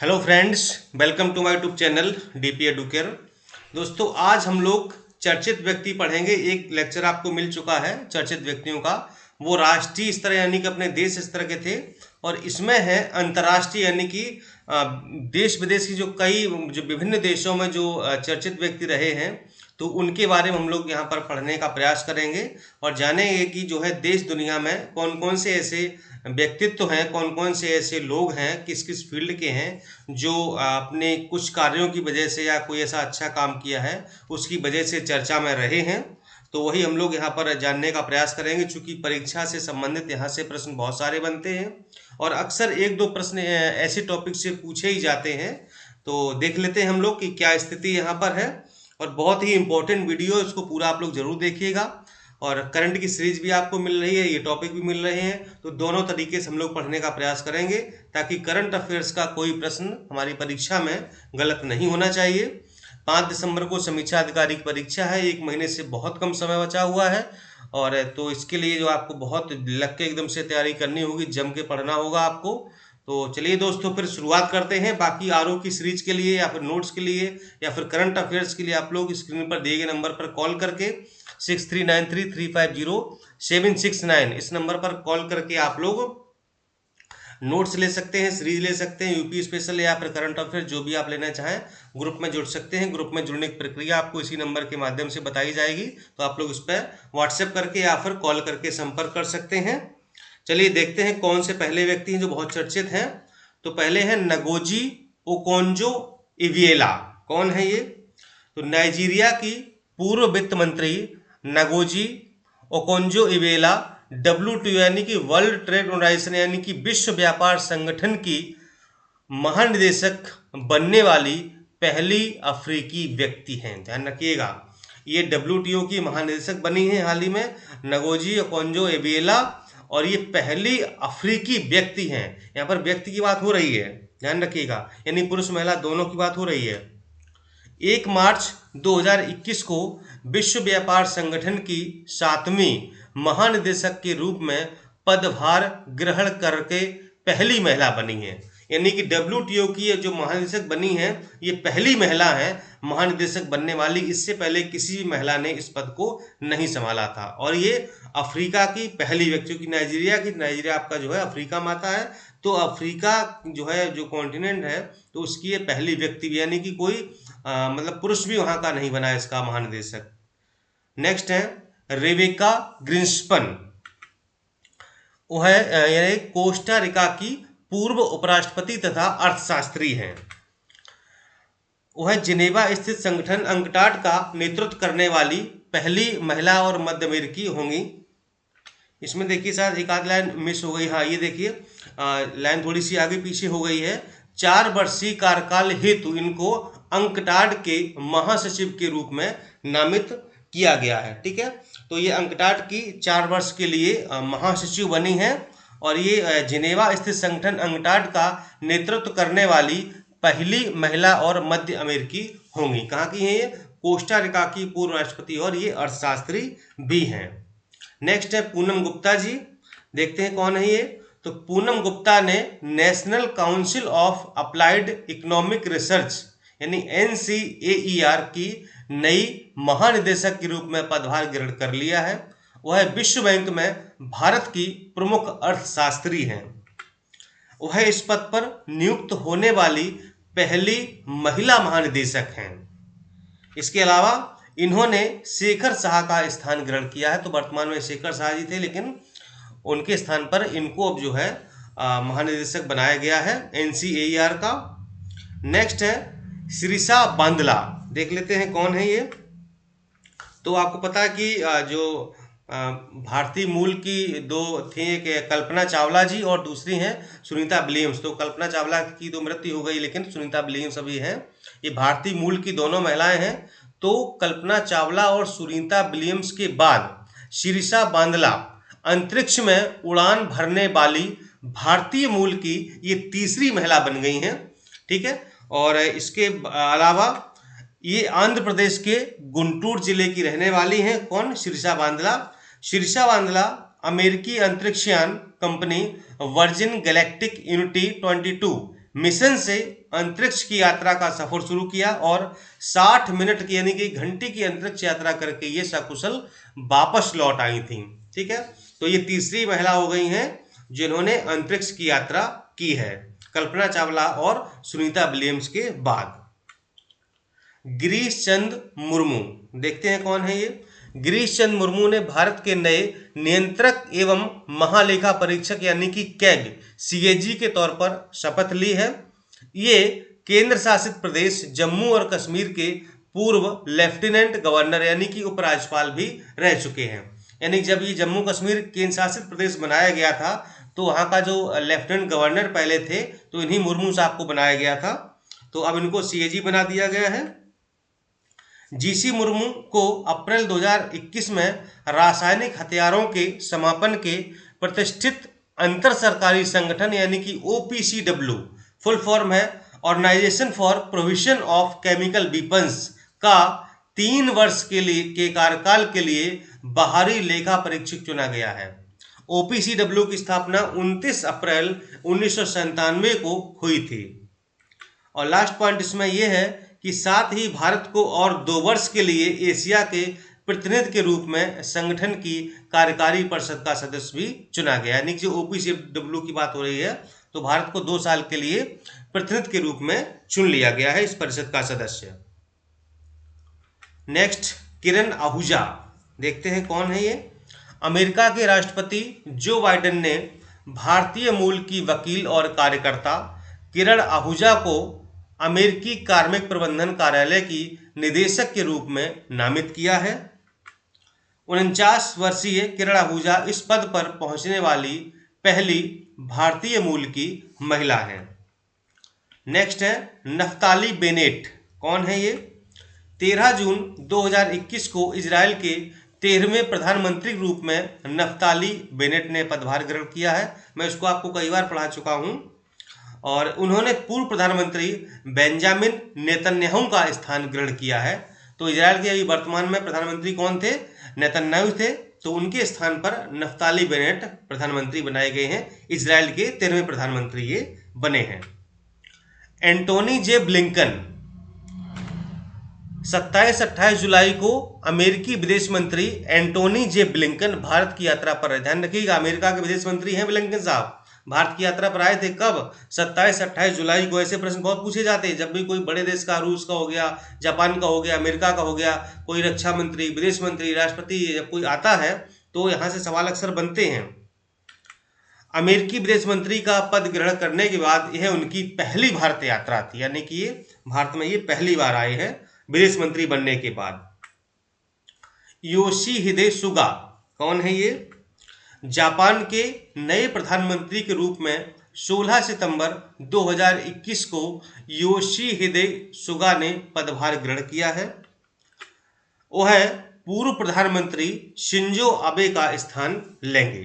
Hello friends, welcome to my YouTube channel DP Educare. दोस्तों, आज हम लोग चर्चित व्यक्ति पढ़ेंगे। एक लेक्चर आपको मिल चुका है चर्चित व्यक्तियों का, वो राष्ट्रीय स्तर यानी कि अपने देश स्तर के थे, और इसमें है अंतर्राष्ट्रीय यानी कि देश विदेश की जो विभिन्न देशों में जो चर्चित व्यक्ति रहे हैं, तो उनके बारे में हम लोग यहाँ पर पढ़ने का प्रयास करेंगे और जानेंगे कि जो है देश दुनिया में कौन कौन से ऐसे व्यक्तित्व हैं, कौन कौन से ऐसे लोग हैं, किस किस फील्ड के हैं जो अपने कुछ कार्यों की वजह से या कोई ऐसा अच्छा काम किया है उसकी वजह से चर्चा में रहे हैं। तो वही हम लोग यहाँ पर जानने का प्रयास करेंगे, चूंकि परीक्षा से संबंधित यहाँ से प्रश्न बहुत सारे बनते हैं और अक्सर एक दो प्रश्न ऐसे टॉपिक से पूछे ही जाते हैं। तो देख लेते हैं हम लोग कि क्या स्थिति यहाँ पर है, और बहुत ही इंपॉर्टेंट वीडियो, इसको पूरा आप लोग जरूर देखिएगा। और करंट की सीरीज भी आपको मिल रही है, ये टॉपिक भी मिल रहे हैं, तो दोनों तरीके से हम लोग पढ़ने का प्रयास करेंगे ताकि करंट अफेयर्स का कोई प्रश्न हमारी परीक्षा में गलत नहीं होना चाहिए। 5 दिसंबर को समीक्षा अधिकारी की परीक्षा है, 1 महीने से बहुत कम समय बचा हुआ है, और तो इसके लिए जो आपको बहुत लग के एकदम से तैयारी करनी होगी, जम के पढ़ना होगा आपको। तो चलिए दोस्तों, फिर शुरुआत करते हैं। बाकी आरओ की सीरीज के लिए या फिर नोट्स के लिए या फिर करंट अफेयर्स के लिए आप लोग स्क्रीन पर दिए गए नंबर पर कॉल करके 6393350769 इस नंबर पर कॉल करके आप लोग नोट्स ले सकते हैं, सीरीज ले सकते हैं, यूपी स्पेशल या फिर करंट अफेयर जो भी आप लेना चाहें। ग्रुप में जुड़ सकते हैं। ग्रुप में जुड़ने की प्रक्रिया आपको इसी नंबर के माध्यम से बताई जाएगी, तो आप लोग उस पर व्हाट्सएप करके या फिर कॉल करके संपर्क कर सकते हैं। चलिए देखते हैं कौन से पहले व्यक्ति हैं जो बहुत चर्चित हैं। तो पहले हैं नगोजी ओकोंजो इविएला। कौन है ये? तो नाइजीरिया की पूर्व वित्त मंत्री नगोजी ओकोंजो इविएला WTO यानी कि वर्ल्ड ट्रेड ऑर्गेनाइजेशन यानी कि विश्व व्यापार संगठन की महानिदेशक बनने वाली पहली अफ्रीकी व्यक्ति हैं। ध्यान रखिएगा, ये WTO की महानिदेशक बनी है हाल ही में, नगोजी ओकोंजो इविएला, और ये पहली अफ्रीकी व्यक्ति हैं। यहाँ पर व्यक्ति की बात हो रही है, ध्यान रखिएगा, यानी पुरुष महिला दोनों की बात हो रही है। 1 मार्च 2021 को विश्व व्यापार संगठन की 7वीं महानिदेशक के रूप में पदभार ग्रहण करके पहली महिला बनी है। यानी कि WTO की ये जो महानिदेशक बनी है, ये पहली महिला है महानिदेशक बनने वाली। इससे पहले किसी भी महिला ने इस पद को नहीं संभाला था, और ये अफ्रीका की पहली व्यक्ति की नाइजीरिया आपका जो है अफ्रीका में आता है, तो अफ्रीका जो है जो कॉन्टिनेंट है, तो उसकी ये पहली व्यक्ति भी, यानी कि कोई मतलब पुरुष भी वहां का नहीं बना इसका महानिदेशक। नेक्स्ट है रेबेका ग्रिंस्पन। वो है यानी कोस्टा रिका की पूर्व उपराष्ट्रपति तथा अर्थशास्त्री हैं। वह जिनेवा स्थित संगठन अंकटाड का नेतृत्व करने वाली पहली महिला और मध्य अमेरिकी होंगी। इसमें देखिए शायद एक आध लाइन मिस हो गई। हाँ, ये देखिए लाइन थोड़ी सी आगे पीछे हो गई है। 4 वर्षीय कार्यकाल हेतु इनको अंकटाड के महासचिव के रूप में नामित किया गया है। ठीक है, तो ये अंकटाड की 4 वर्ष के लिए महासचिव बनी है, और ये जिनेवा स्थित संगठन अंकटाड का नेतृत्व करने वाली पहली महिला और मध्य अमेरिकी होंगी। कहाँ की हैं ये? कोस्टा रिका की पूर्व राष्ट्रपति, और ये अर्थशास्त्री भी हैं। नेक्स्ट है पूनम गुप्ता जी। देखते हैं कौन है ये। तो पूनम गुप्ता ने national council of applied economic research यानी NCAER की नई महानिदेशक के रूप में पदभार ग्रहण कर लिया है। वह विश्व बैंक में भारत की प्रमुख अर्थशास्त्री हैं। वह इस पद पर नियुक्त होने वाली पहली महिला महानिदेशक हैं। इसके अलावा इन्होंने शेखर शाह का स्थान ग्रहण किया है। तो वर्तमान में शेखर शाह जी थे, लेकिन उनके स्थान पर इनको अब जो है महानिदेशक बनाया गया है NCAER का। नेक्स्ट है शिरीषा बांदला। देख लेते हैं कौन है ये। तो आपको पता है कि जो भारतीय मूल की दो थी, एक कल्पना चावला जी और दूसरी हैं सुनीता विलियम्स। तो कल्पना चावला की तो मृत्यु हो गई, लेकिन सुनीता विलियम्स अभी हैं। ये भारतीय मूल की दोनों महिलाएं हैं। तो कल्पना चावला और सुनीता विलियम्स के बाद शिरीषा बांदला अंतरिक्ष में उड़ान भरने वाली भारतीय मूल की ये तीसरी महिला बन गई हैं। ठीक है, और इसके अलावा ये आंध्र प्रदेश के गुंटूर जिले की रहने वाली हैं। कौन? शिरीषा बांदला। शिरीषा बांदला अमेरिकी अंतरिक्षयान company Virgin Galactic Unity 22 mission से अंतरिक्ष की यात्रा का सफर शुरू किया और 60 मिनट की यानी कि घंटे की अंतरिक्ष यात्रा करके ये सकुशल वापस लौट आई थी। ठीक है, तो ये तीसरी महिला हो गई हैं जिन्होंने अंतरिक्ष की यात्रा की है, कल्पना चावला और सुनीता विलियम्स के बाद। गिरीश चंद्र मुर्मू, देखते हैं कौन है ये। गिरीश चंद्र मुर्मू ने भारत के नए नियंत्रक एवं महालेखा परीक्षक यानी कि कैग सीएजी के तौर पर शपथ ली है। ये केंद्र शासित प्रदेश जम्मू और कश्मीर के पूर्व लेफ्टिनेंट गवर्नर यानी कि उपराज्यपाल भी रह चुके हैं। यानी जब ये जम्मू कश्मीर केंद्र शासित प्रदेश बनाया गया था तो वहाँ का जो लेफ्टिनेंट गवर्नर पहले थे तो इन्हीं मुर्मू साहब को बनाया गया था, तो अब इनको सीएजी बना दिया गया है। जीसी मुर्मू को अप्रैल 2021 में रासायनिक हथियारों के समापन के प्रतिष्ठित अंतर सरकारी संगठन यानी कि OPCW फुल फॉर्म है organisation for provision of chemical weapons का 3 वर्ष के कार्यकाल के लिए बाहरी लेखा परीक्षक चुना गया है। OPCW की स्थापना 29 अप्रैल 1997 को हुई थी। और लास्ट पॉइंट इसमें यह है कि साथ ही भारत को और 2 वर्ष के लिए एशिया के प्रतिनिधि के रूप में संगठन की कार्यकारी परिषद का सदस्य भी चुना गया। यानी कि जो OPCW की बात हो रही है तो भारत को 2 साल के लिए प्रतिनिधि के रूप में चुन लिया गया है इस परिषद का सदस्य। नेक्स्ट, किरण आहूजा, देखते हैं कौन है ये। अमेरिका के राष्ट्रपति जो बाइडेन ने भारतीय मूल की वकील और कार्यकर्ता किरण आहूजा को अमेरिकी कार्मिक प्रबंधन कार्यालय की निदेशक के रूप में नामित किया है। 49 वर्षीय किरण आहूजा इस पद पर पहुंचने वाली पहली भारतीय मूल की महिला हैं। नेक्स्ट है नफ्ताली बेनेट, कौन है ये। 13 जून 2021 को इजराइल के 13वें प्रधानमंत्री के रूप में नफ्ताली बेनेट ने पदभार ग्रहण किया है। मैं इसको आपको कई बार पढ़ा चुका हूं। और उन्होंने पूर्व प्रधानमंत्री बेंजामिन नेतन्याहू का स्थान ग्रहण किया है। तो इजराइल के अभी वर्तमान में प्रधानमंत्री कौन थे, नेतन्याहू थे, तो उनके स्थान पर नफ्ताली बेनेट प्रधानमंत्री बनाए गए हैं। इजराइल के 13वें प्रधानमंत्री ये बने हैं। एंटोनी जे ब्लिंकन 27-28 जुलाई को अमेरिकी विदेश मंत्री एंटोनी जे ब्लिंकन भारत की यात्रा पर है। ध्यान रखिएगा, अमेरिका के विदेश मंत्री हैं ब्लिंकन साहब, भारत की यात्रा पर आए थे। कब? 27-28 जुलाई को। ऐसे प्रश्न बहुत पूछे जाते हैं जब भी कोई बड़े देश का, रूस का हो गया, जापान का हो गया, अमेरिका का हो गया, कोई रक्षा मंत्री, विदेश मंत्री, राष्ट्रपति जब कोई आता है तो यहाँ से सवाल अक्सर बनते हैं। अमेरिकी विदेश मंत्री का पद ग्रहण करने के बाद यह उनकी पहली भारत यात्रा थी, यानी कि ये भारत में ये पहली बार आए हैं विदेश मंत्री बनने के बाद। योशिहिदे सुगा, कौन है ये। जापान के नए प्रधानमंत्री के रूप में 16 सितंबर 2021 को योशिहिदे सुगा ने पदभार ग्रहण किया है। वह पूर्व प्रधानमंत्री शिंजो आबे का स्थान लेंगे।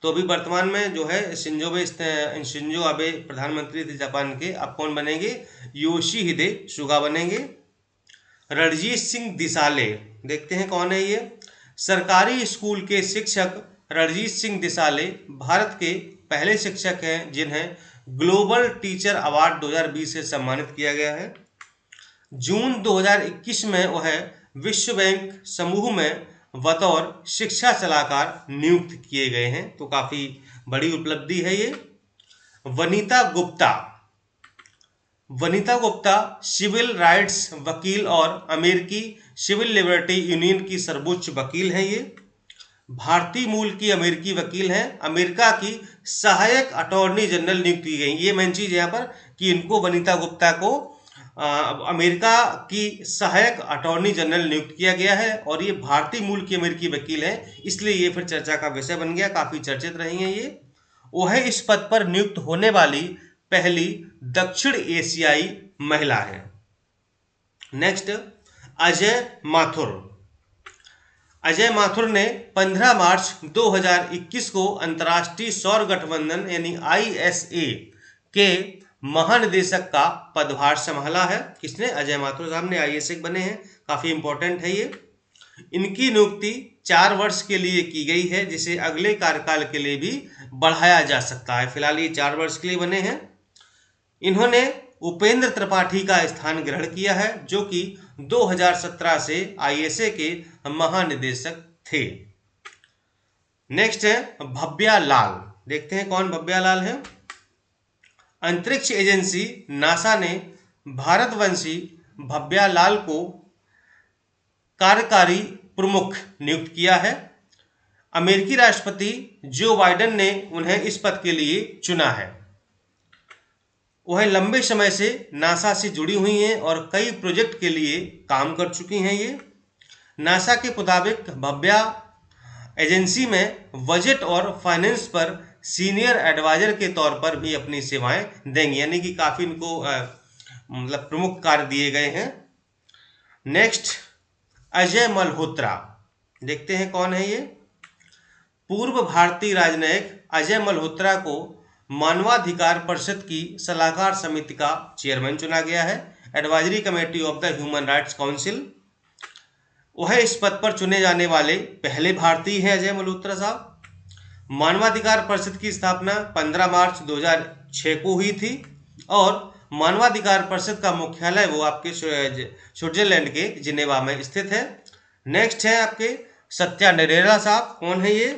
तो अभी वर्तमान में जो है शिंजो आबे प्रधानमंत्री थे जापान के, अब कौन बनेंगे, योशिहिदे सुगा बनेंगे। रणजीत सिंह दिसाले, देखते हैं कौन है ये। सरकारी स्कूल के शिक्षक रणजीत सिंह दिसाले भारत के पहले शिक्षक हैं जिन्हें ग्लोबल टीचर अवार्ड 2020 से सम्मानित किया गया है। जून 2021 में वह विश्व बैंक समूह में बतौर शिक्षा सलाहकार नियुक्त किए गए हैं, तो काफी बड़ी उपलब्धि है ये। वनिता गुप्ता सिविल राइट्स वकील और अमेरिकी सिविल लिबर्टी यूनियन की सर्वोच्च वकील हैं। ये भारतीय मूल की अमेरिकी वकील हैं। अमेरिका की सहायक अटॉर्नी जनरल नियुक्त की गई। ये मेन चीज यहाँ पर कि इनको, वनिता गुप्ता को अमेरिका की सहायक अटॉर्नी जनरल नियुक्त किया गया है और ये भारतीय मूल की अमेरिकी वकील है, इसलिए ये फिर चर्चा का विषय बन गया, काफी चर्चित रही हैं ये। वह इस पद पर नियुक्त होने वाली पहली दक्षिण एशियाई महिला है। नेक्स्ट, अजय माथुर ने 15 मार्च 2021 को अंतर्राष्ट्रीय सौर गठबंधन यानी ISA के महानिदेशक का पदभार संभाला है। किसने? अजय माथुर साहब ने ISA बने हैं, काफी इंपॉर्टेंट है ये। इनकी नियुक्ति 4 वर्ष के लिए की गई है, जिसे अगले कार्यकाल के लिए भी बढ़ाया जा सकता है। फिलहाल ये 4 वर्ष के लिए बने हैं। इन्होंने उपेंद्र त्रिपाठी का स्थान ग्रहण किया है, जो कि 2017 से आईएसए के महानिदेशक थे। नेक्स्ट है भव्या लाल। देखते हैं कौन भव्या लाल है। अंतरिक्ष एजेंसी नासा ने भारतवंशी भव्या लाल को कार्यकारी प्रमुख नियुक्त किया है। अमेरिकी राष्ट्रपति जो बाइडेन ने उन्हें इस पद के लिए चुना है। वह लंबे समय से नासा से जुड़ी हुई हैं और कई प्रोजेक्ट के लिए काम कर चुकी हैं। ये नासा के मुताबिक भव्या एजेंसी में बजट और फाइनेंस पर सीनियर एडवाइजर के तौर पर भी अपनी सेवाएं देंगी, यानी कि काफ़ी इनको मतलब प्रमुख कार्य दिए गए हैं। नेक्स्ट अजय मल्होत्रा। देखते हैं कौन है ये। पूर्व भारतीय राजनयिक अजय मल्होत्रा को मानवाधिकार परिषद की सलाहकार समिति का चेयरमैन चुना गया है, advisory committee of the human rights council. वह इस पद पर चुने जाने वाले पहले भारतीय हैं अजय मल्होत्रा साहब। मानवाधिकार परिषद की स्थापना 15 मार्च 2006 को हुई थी और मानवाधिकार परिषद का मुख्यालय वो आपके स्विट्जरलैंड के जिनेवा में स्थित है। नेक्स्ट है आपके सत्या नडेला साहब। कौन है ये।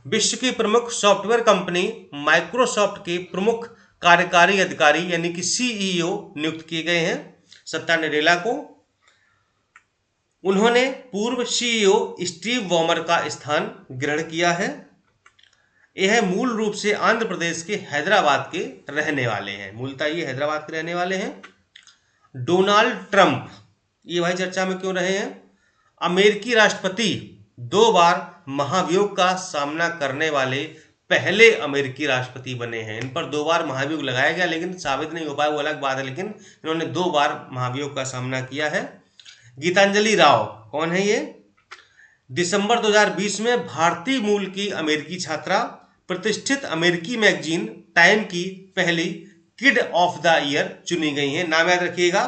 विश्व की प्रमुख सॉफ्टवेयर कंपनी माइक्रोसॉफ्ट के प्रमुख कार्यकारी अधिकारी यानी कि सीईओ नियुक्त किए गए हैं सत्या नडेला को। उन्होंने पूर्व सीईओ स्टीव वॉमर का स्थान ग्रहण किया है। यह मूल रूप से आंध्र प्रदेश के हैदराबाद के रहने वाले हैं, मूलतः ये हैदराबाद के रहने वाले हैं। डोनाल्ड ट्रंप, ये भाई चर्चा में क्यों रहे हैं। अमेरिकी राष्ट्रपति 2 बार महाभियोग का सामना करने वाले पहले अमेरिकी राष्ट्रपति बने हैं। इन पर 2 बार महाभियोग लगाया गया लेकिन साबित नहीं हो पाया, वो अलग बात है, लेकिन इन्होंने 2 बार महाभियोग का सामना किया है। गीतांजलि राव, कौन है ये। दिसंबर 2020 में भारतीय मूल की अमेरिकी छात्रा, प्रतिष्ठित अमेरिकी मैगजीन टाइम की पहली किड ऑफ द ईयर चुनी गई हैं। नाम याद रखिएगा,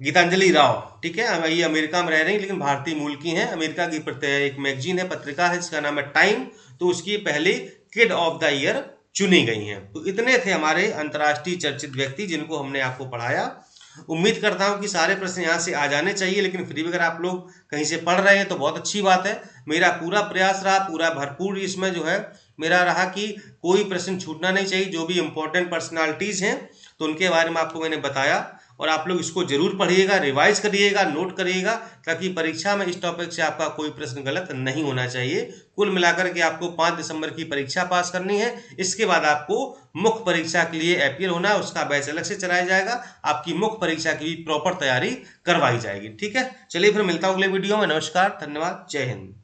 गीतांजलि राव, ठीक है। ये अमेरिका में रह रही हैं लेकिन भारतीय मूल की हैं। अमेरिका की एक मैगजीन है, पत्रिका है जिसका नाम है टाइम, तो उसकी पहली किड ऑफ द ईयर चुनी गई हैं। तो इतने थे हमारे अंतर्राष्ट्रीय चर्चित व्यक्ति जिनको हमने आपको पढ़ाया। उम्मीद करता हूं कि सारे प्रश्न यहाँ से आ जाने चाहिए, लेकिन फिर भी अगर आप लोग कहीं से पढ़ रहे हैं तो बहुत अच्छी बात है। मेरा पूरा प्रयास रहा, पूरा भरपूर इसमें जो है मेरा रहा कि कोई प्रश्न छूटना नहीं चाहिए। जो भी इंपॉर्टेंट पर्सनालिटीज़ हैं तो उनके बारे में आपको मैंने बताया और आप लोग इसको जरूर पढ़िएगा, रिवाइज करिएगा, नोट करिएगा, ताकि परीक्षा में इस टॉपिक से आपका कोई प्रश्न गलत नहीं होना चाहिए। कुल मिलाकर के आपको 5 दिसंबर की परीक्षा पास करनी है। इसके बाद आपको मुख्य परीक्षा के लिए अपीयर होना है, उसका बैच अलग से चलाया जाएगा। आपकी मुख्य परीक्षा की भी प्रॉपर तैयारी करवाई जाएगी। ठीक है, चलिए फिर मिलता हूँ अगले वीडियो में। नमस्कार, धन्यवाद, जय हिंद।